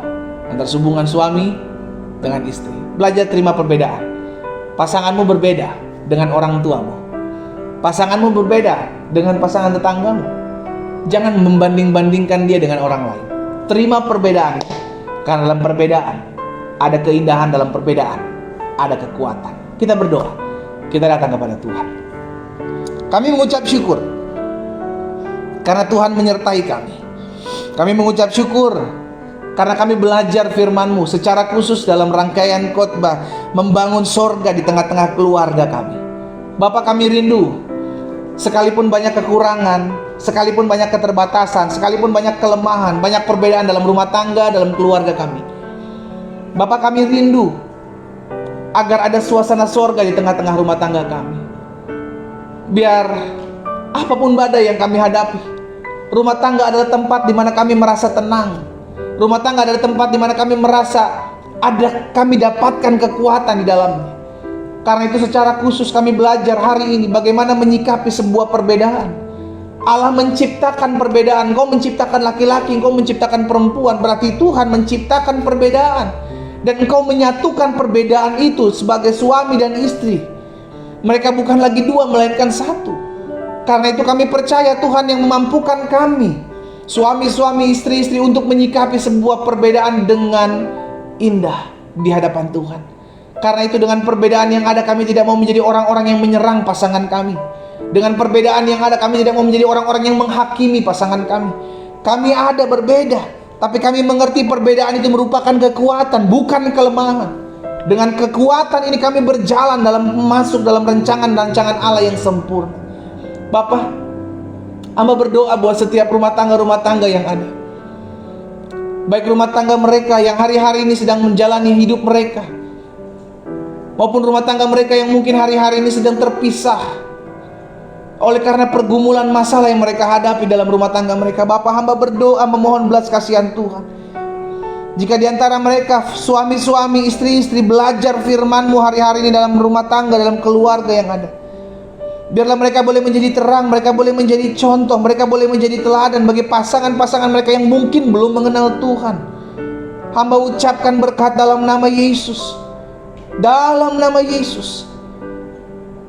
suami dengan istri. Belajar terima perbedaan. Pasanganmu berbeda dengan orang tuamu. Pasanganmu berbeda dengan pasangan tetanggamu. Jangan membanding-bandingkan dia dengan orang lain. Terima perbedaan, karena dalam perbedaan ada keindahan, dalam perbedaan ada kekuatan. Kita berdoa, kita datang kepada Tuhan. Kami mengucap syukur karena Tuhan menyertai kami. Kami mengucap syukur karena kami belajar firman-Mu secara khusus dalam rangkaian khotbah membangun sorga di tengah-tengah keluarga kami. Bapa, kami rindu, sekalipun banyak kekurangan, sekalipun banyak keterbatasan, sekalipun banyak kelemahan, banyak perbedaan dalam rumah tangga, dalam keluarga kami, Bapa, kami rindu agar ada suasana sorga di tengah-tengah rumah tangga kami. Biar apapun badai yang kami hadapi, rumah tangga adalah tempat di mana kami merasa tenang. Rumah tangga adalah tempat di mana kami merasa kami dapatkan kekuatan di dalamnya. Karena itu secara khusus kami belajar hari ini bagaimana menyikapi sebuah perbedaan. Allah menciptakan perbedaan. Engkau menciptakan laki-laki, Engkau menciptakan perempuan. Berarti Tuhan menciptakan perbedaan. Dan Engkau menyatukan perbedaan itu sebagai suami dan istri. Mereka bukan lagi dua, melainkan satu. Karena itu kami percaya Tuhan yang memampukan kami, suami-suami, istri-istri, untuk menyikapi sebuah perbedaan dengan indah di hadapan Tuhan. Karena itu dengan perbedaan yang ada, kami tidak mau menjadi orang-orang yang menyerang pasangan kami. Dengan perbedaan yang ada, kami tidak mau menjadi orang-orang yang menghakimi pasangan kami. Kami ada berbeda, tapi kami mengerti perbedaan itu merupakan kekuatan, bukan kelemahan. Dengan kekuatan ini kami berjalan masuk dalam rancangan Allah yang sempurna. Bapa, hamba berdoa buat setiap rumah tangga yang ada. Baik rumah tangga mereka yang hari-hari ini sedang menjalani hidup mereka, maupun rumah tangga mereka yang mungkin hari-hari ini sedang terpisah oleh karena pergumulan masalah yang mereka hadapi dalam rumah tangga mereka. Bapa, hamba berdoa memohon belas kasihan Tuhan. Jika di antara mereka suami-suami, istri-istri belajar firman-Mu hari-hari ini dalam rumah tangga, dalam keluarga yang ada, biarlah mereka boleh menjadi terang, mereka boleh menjadi contoh, mereka boleh menjadi teladan bagi pasangan-pasangan mereka yang mungkin belum mengenal Tuhan. Hamba ucapkan berkat dalam nama Yesus. Dalam nama Yesus,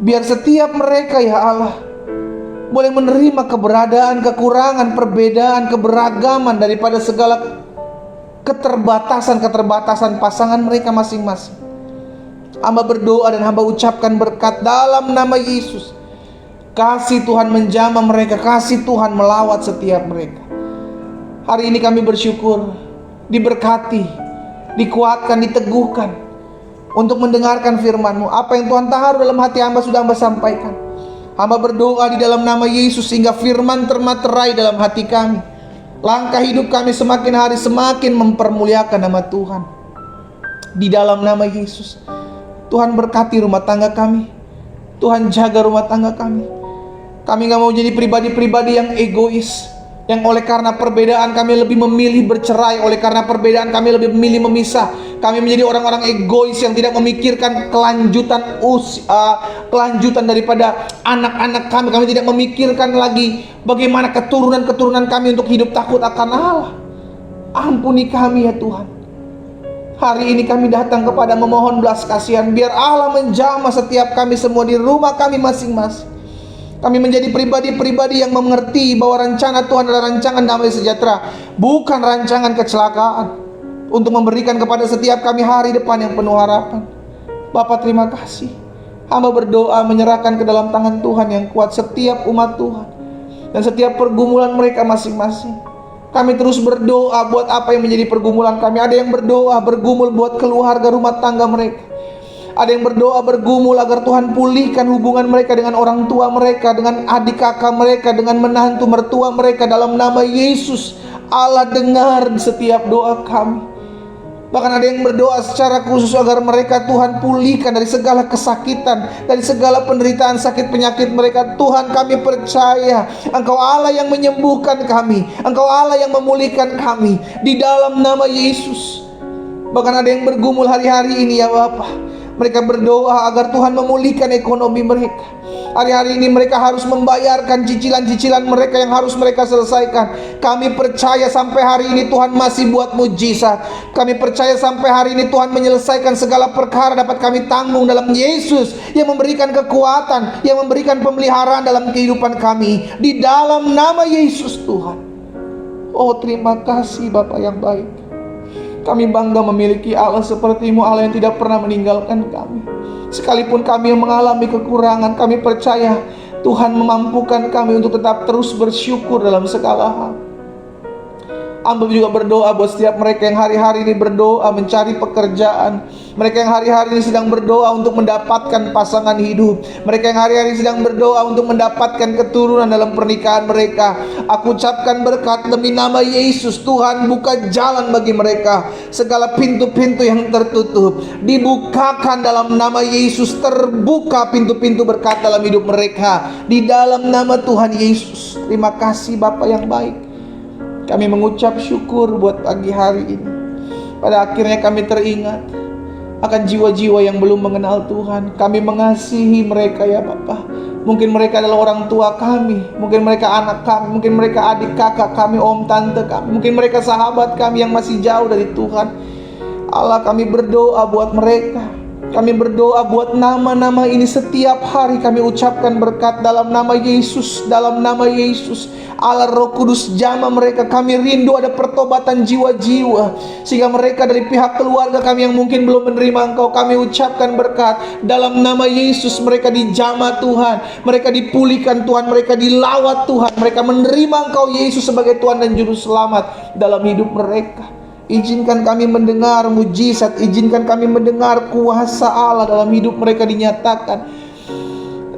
biar setiap mereka, ya Allah, boleh menerima keberadaan, kekurangan, perbedaan, keberagaman daripada segala keterbatasan pasangan mereka masing-masing. Hamba berdoa dan hamba ucapkan berkat dalam nama Yesus. Kasih Tuhan menjamah mereka, kasih Tuhan melawat setiap mereka. Hari ini kami bersyukur, diberkati, dikuatkan, diteguhkan untuk mendengarkan firman-Mu. Apa yang Tuhan taruh dalam hati hamba sudah hamba sampaikan. Hamba berdoa di dalam nama Yesus sehingga firman termaterai dalam hati kami. Langkah hidup kami semakin hari semakin mempermuliakan nama Tuhan. Di dalam nama Yesus, Tuhan berkati rumah tangga kami. Tuhan jaga rumah tangga kami. Kami gak mau jadi pribadi-pribadi yang egois, yang oleh karena perbedaan kami lebih memilih bercerai, oleh karena perbedaan kami lebih memilih memisah. Kami menjadi orang-orang egois yang tidak memikirkan kelanjutan daripada anak-anak kami. Kami tidak memikirkan lagi bagaimana keturunan-keturunan kami untuk hidup takut akan Allah. Ampuni kami ya Tuhan. Hari ini kami datang kepada memohon belas kasihan. Biar Allah menjamah setiap kami semua di rumah kami masing-masing. Kami menjadi pribadi-pribadi yang mengerti bahwa rencana Tuhan adalah rancangan damai sejahtera, bukan rancangan kecelakaan, untuk memberikan kepada setiap kami hari depan yang penuh harapan. Bapa, terima kasih. Hamba berdoa menyerahkan ke dalam tangan Tuhan yang kuat setiap umat Tuhan dan setiap pergumulan mereka masing-masing. Kami terus berdoa buat apa yang menjadi pergumulan kami. Ada yang berdoa bergumul buat keluarga rumah tangga mereka. Ada yang berdoa bergumul agar Tuhan pulihkan hubungan mereka dengan orang tua mereka, dengan adik kakak mereka, dengan menantu mertua mereka. Dalam nama Yesus, Allah dengar setiap doa kami. Bahkan ada yang berdoa secara khusus agar mereka Tuhan pulihkan dari segala kesakitan, dari segala penderitaan sakit penyakit mereka. Tuhan, kami percaya Engkau Allah yang menyembuhkan kami, Engkau Allah yang memulihkan kami di dalam nama Yesus. Bahkan ada yang bergumul hari-hari ini ya Bapak, mereka berdoa agar Tuhan memulihkan ekonomi mereka. Hari-hari ini mereka harus membayarkan cicilan-cicilan mereka yang harus mereka selesaikan. Kami percaya sampai hari ini Tuhan masih buat mujizat. Kami percaya sampai hari ini Tuhan menyelesaikan segala perkara dapat kami tanggung dalam Yesus, yang memberikan kekuatan, yang memberikan pemeliharaan dalam kehidupan kami. Di dalam nama Yesus Tuhan. Oh, terima kasih Bapa yang baik. Kami bangga memiliki Allah seperti-Mu, Allah yang tidak pernah meninggalkan kami. Sekalipun kami mengalami kekurangan, kami percaya Tuhan memampukan kami untuk tetap terus bersyukur dalam segala hal. Hamba juga berdoa buat setiap mereka yang hari-hari ini berdoa mencari pekerjaan. Mereka yang hari-hari ini sedang berdoa untuk mendapatkan pasangan hidup. Mereka yang hari-hari ini sedang berdoa untuk mendapatkan keturunan dalam pernikahan mereka. Aku ucapkan berkat demi nama Yesus. Tuhan, buka jalan bagi mereka. Segala pintu-pintu yang tertutup dibukakan dalam nama Yesus. Terbuka pintu-pintu berkat dalam hidup mereka di dalam nama Tuhan Yesus. Terima kasih Bapa yang baik. Kami mengucap syukur buat pagi hari ini. Pada akhirnya kami teringat akan jiwa-jiwa yang belum mengenal Tuhan. Kami mengasihi mereka ya Bapa. Mungkin mereka adalah orang tua kami, mungkin mereka anak kami, mungkin mereka adik kakak kami, om tante kami, mungkin mereka sahabat kami yang masih jauh dari Tuhan. Allah, kami berdoa buat mereka. Kami berdoa buat nama-nama ini setiap hari kami ucapkan berkat dalam nama Yesus, dalam nama Yesus. Allah Roh Kudus jamah mereka. Kami rindu ada pertobatan jiwa-jiwa, sehingga mereka dari pihak keluarga kami yang mungkin belum menerima Engkau, kami ucapkan berkat dalam nama Yesus. Mereka dijamah Tuhan, mereka dipulihkan Tuhan, mereka dilawat Tuhan, mereka menerima Engkau Yesus sebagai Tuhan dan Juru Selamat dalam hidup mereka. Izinkan kami mendengar mujizat, izinkan kami mendengar kuasa Allah dalam hidup mereka dinyatakan.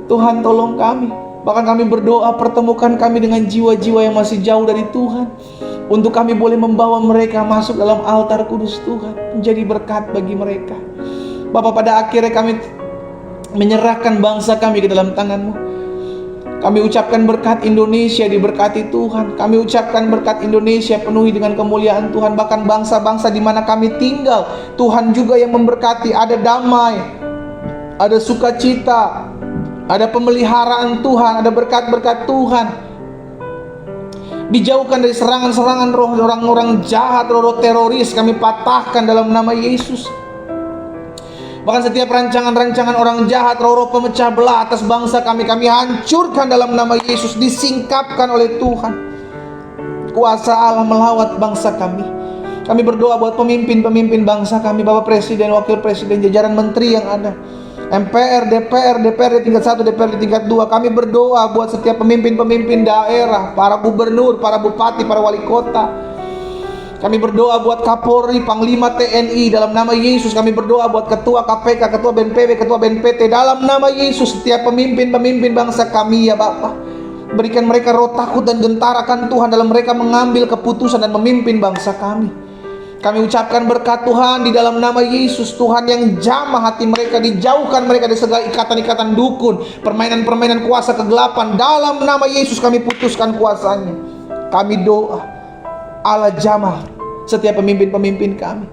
Tuhan tolong kami. Bahkan kami berdoa, pertemukan kami dengan jiwa-jiwa yang masih jauh dari Tuhan, untuk kami boleh membawa mereka masuk dalam altar kudus Tuhan, menjadi berkat bagi mereka. Bapa, pada akhirnya kami menyerahkan bangsa kami ke dalam tangan-Mu. Kami ucapkan berkat Indonesia diberkati Tuhan. Kami ucapkan berkat Indonesia penuhi dengan kemuliaan Tuhan. Bahkan bangsa-bangsa di mana kami tinggal, Tuhan juga yang memberkati. Ada damai, ada sukacita, ada pemeliharaan Tuhan, ada berkat-berkat Tuhan. Dijauhkan dari serangan-serangan roh orang-orang jahat, roh teroris, kami patahkan dalam nama Yesus. Bahkan setiap rancangan-rancangan orang jahat, roh-roh pemecah belah atas bangsa kami, kami hancurkan dalam nama Yesus. Disingkapkan oleh Tuhan. Kuasa Allah melawat bangsa kami. Kami berdoa buat pemimpin-pemimpin bangsa kami, Bapak Presiden, Wakil Presiden, jajaran menteri yang ada, MPR, DPR di tingkat 1, DPR di tingkat 2. Kami berdoa buat setiap pemimpin-pemimpin daerah, para gubernur, para bupati, para wali kota. Kami berdoa buat Kapolri, Panglima TNI dalam nama Yesus. Kami berdoa buat Ketua KPK, Ketua BNPB, Ketua BNPT dalam nama Yesus. Setiap pemimpin-pemimpin bangsa kami ya Bapa, berikan mereka roh takut dan gentar akan Tuhan dalam mereka mengambil keputusan dan memimpin bangsa kami. Kami ucapkan berkat Tuhan di dalam nama Yesus. Tuhan yang jamah hati mereka, dijauhkan mereka dari segala ikatan-ikatan dukun, permainan-permainan kuasa kegelapan. Dalam nama Yesus kami putuskan kuasanya. Kami doa, Allah jamah setiap pemimpin-pemimpin kami.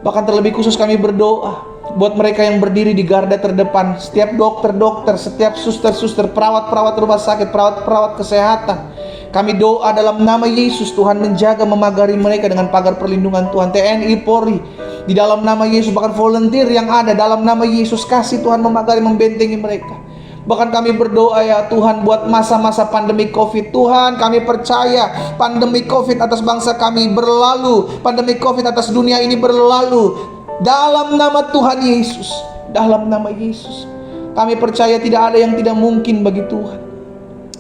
Bahkan terlebih khusus kami berdoa buat mereka yang berdiri di garda terdepan, setiap dokter-dokter, setiap suster-suster, perawat-perawat rumah sakit, perawat-perawat kesehatan. Kami doa dalam nama Yesus, Tuhan menjaga, memagari mereka dengan pagar perlindungan Tuhan. TNI, Polri, di dalam nama Yesus, bahkan volunteer yang ada dalam nama Yesus, kasih Tuhan memagari, membentengi mereka. Bahkan kami berdoa ya Tuhan buat masa-masa pandemi COVID. Tuhan, kami percaya pandemi COVID atas bangsa kami berlalu, pandemi COVID atas dunia ini berlalu. Dalam nama Tuhan Yesus, dalam nama Yesus, kami percaya tidak ada yang tidak mungkin bagi Tuhan.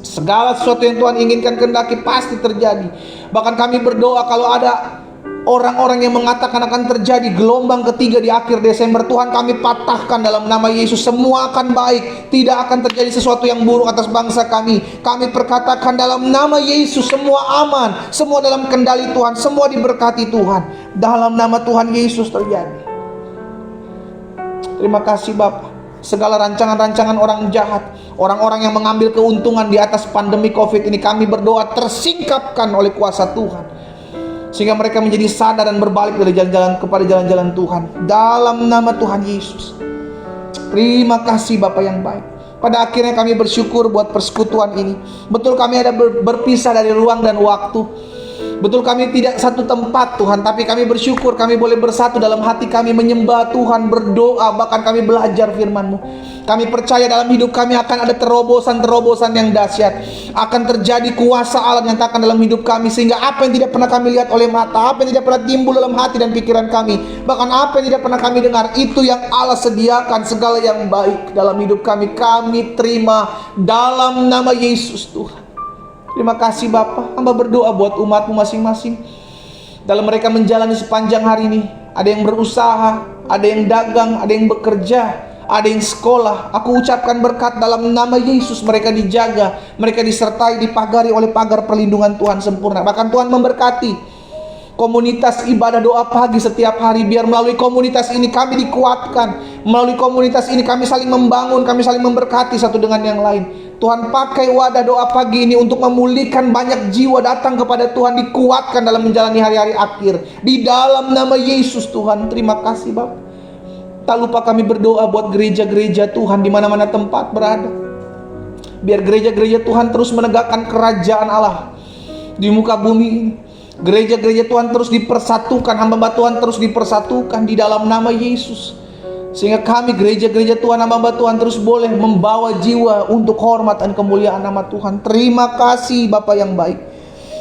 Segala sesuatu yang Tuhan inginkan kehendaki pasti terjadi. Bahkan kami berdoa kalau ada orang-orang yang mengatakan akan terjadi gelombang ketiga di akhir Desember, Tuhan kami patahkan dalam nama Yesus. Semua akan baik, tidak akan terjadi sesuatu yang buruk atas bangsa kami. Kami perkatakan dalam nama Yesus, semua aman, semua dalam kendali Tuhan, semua diberkati Tuhan. Dalam nama Tuhan Yesus terjadi. Terima kasih Bapa. Segala rancangan-rancangan orang jahat, orang-orang yang mengambil keuntungan di atas pandemi COVID ini, kami berdoa tersingkapkan oleh kuasa Tuhan, sehingga mereka menjadi sadar dan berbalik dari jalan-jalan kepada jalan-jalan Tuhan. Dalam nama Tuhan Yesus. Terima kasih Bapa yang baik. Pada akhirnya kami bersyukur buat persekutuan ini. Betul kami ada berpisah dari ruang dan waktu. Betul kami tidak satu tempat Tuhan, tapi kami bersyukur kami boleh bersatu dalam hati kami, menyembah Tuhan, berdoa, bahkan kami belajar firman-Mu. Kami percaya dalam hidup kami akan ada terobosan-terobosan yang dahsyat. Akan terjadi kuasa Allah nyatakan dalam hidup kami, sehingga apa yang tidak pernah kami lihat oleh mata, apa yang tidak pernah timbul dalam hati dan pikiran kami, bahkan apa yang tidak pernah kami dengar, itu yang Allah sediakan. Segala yang baik dalam hidup kami, kami terima dalam nama Yesus Tuhan. Terima kasih Bapa. Hamba berdoa buat umat-Mu masing-masing dalam mereka menjalani sepanjang hari ini. Ada yang berusaha, ada yang dagang, ada yang bekerja, ada yang sekolah. Aku ucapkan berkat dalam nama Yesus. Mereka dijaga, mereka disertai, dipagari oleh pagar perlindungan Tuhan sempurna. Bahkan Tuhan memberkati komunitas ibadah doa pagi setiap hari. Biar melalui komunitas ini kami dikuatkan, melalui komunitas ini kami saling membangun, kami saling memberkati satu dengan yang lain. Tuhan pakai wadah doa pagi ini untuk memulihkan banyak jiwa datang kepada Tuhan, dikuatkan dalam menjalani hari-hari akhir. Di dalam nama Yesus Tuhan, terima kasih Bapak. Tak lupa kami berdoa buat gereja-gereja Tuhan di mana-mana tempat berada. Biar gereja-gereja Tuhan terus menegakkan kerajaan Allah di muka bumi ini. Gereja-gereja Tuhan terus dipersatukan, hamba-hamba Tuhan terus dipersatukan di dalam nama Yesus. Sehingga kami gereja-gereja Tuhan, hamba Tuhan terus boleh membawa jiwa untuk hormat dan kemuliaan nama Tuhan. Terima kasih Bapa yang baik.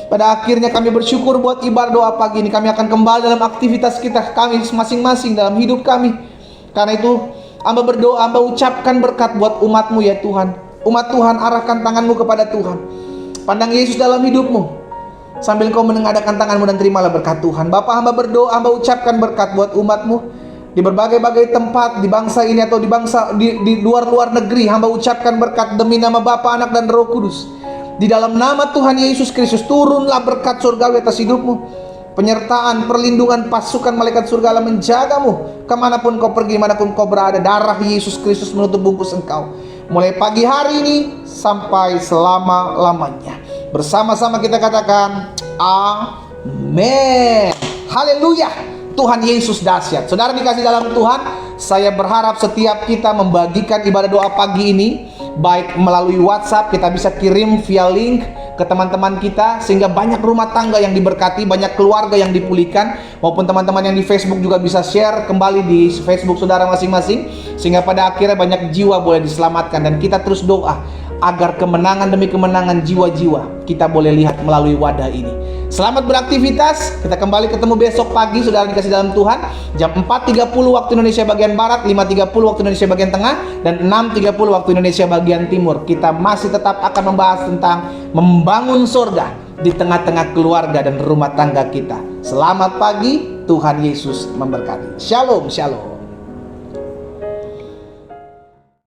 Pada akhirnya kami bersyukur buat ibadah doa pagi ini. Kami akan kembali dalam aktivitas kita, kami masing-masing dalam hidup kami. Karena itu hamba berdoa, hamba ucapkan berkat buat umat-Mu ya Tuhan. Umat Tuhan, arahkan tangan-Mu kepada Tuhan. Pandang Yesus dalam hidupmu, sambil kau menengadahkan tanganmu dan terimalah berkat Tuhan. Bapa, hamba berdoa, hamba ucapkan berkat buat umat-Mu di berbagai-bagai tempat, di bangsa ini atau di luar-luar negeri. Hamba ucapkan berkat demi nama Bapa, Anak dan Roh Kudus. Di dalam nama Tuhan Yesus Kristus, turunlah berkat surgawi atas hidupmu. Penyertaan, perlindungan pasukan malaikat surga Allah menjagamu kemanapun kau pergi, dimanapun kau berada. Darah Yesus Kristus menutup bungkus engkau mulai pagi hari ini sampai selama-lamanya. Bersama-sama kita katakan amin. Haleluya. Tuhan Yesus dahsyat. Saudara dikasih dalam Tuhan, saya berharap setiap kita membagikan ibadah doa pagi ini, baik melalui WhatsApp, kita bisa kirim via link ke teman-teman kita, sehingga banyak rumah tangga yang diberkati, banyak keluarga yang dipulihkan, maupun teman-teman yang di Facebook juga bisa share kembali di Facebook saudara masing-masing, sehingga pada akhirnya banyak jiwa boleh diselamatkan. Dan kita terus doa agar kemenangan demi kemenangan jiwa-jiwa kita boleh lihat melalui wadah ini. Selamat beraktivitas. Kita kembali ketemu besok pagi, saudara dikasih dalam Tuhan, jam 4.30 waktu Indonesia bagian Barat, 5.30 waktu Indonesia bagian Tengah, dan 6.30 waktu Indonesia bagian Timur. Kita masih tetap akan membahas tentang membangun surga di tengah-tengah keluarga dan rumah tangga kita. Selamat pagi, Tuhan Yesus memberkati. Shalom, shalom.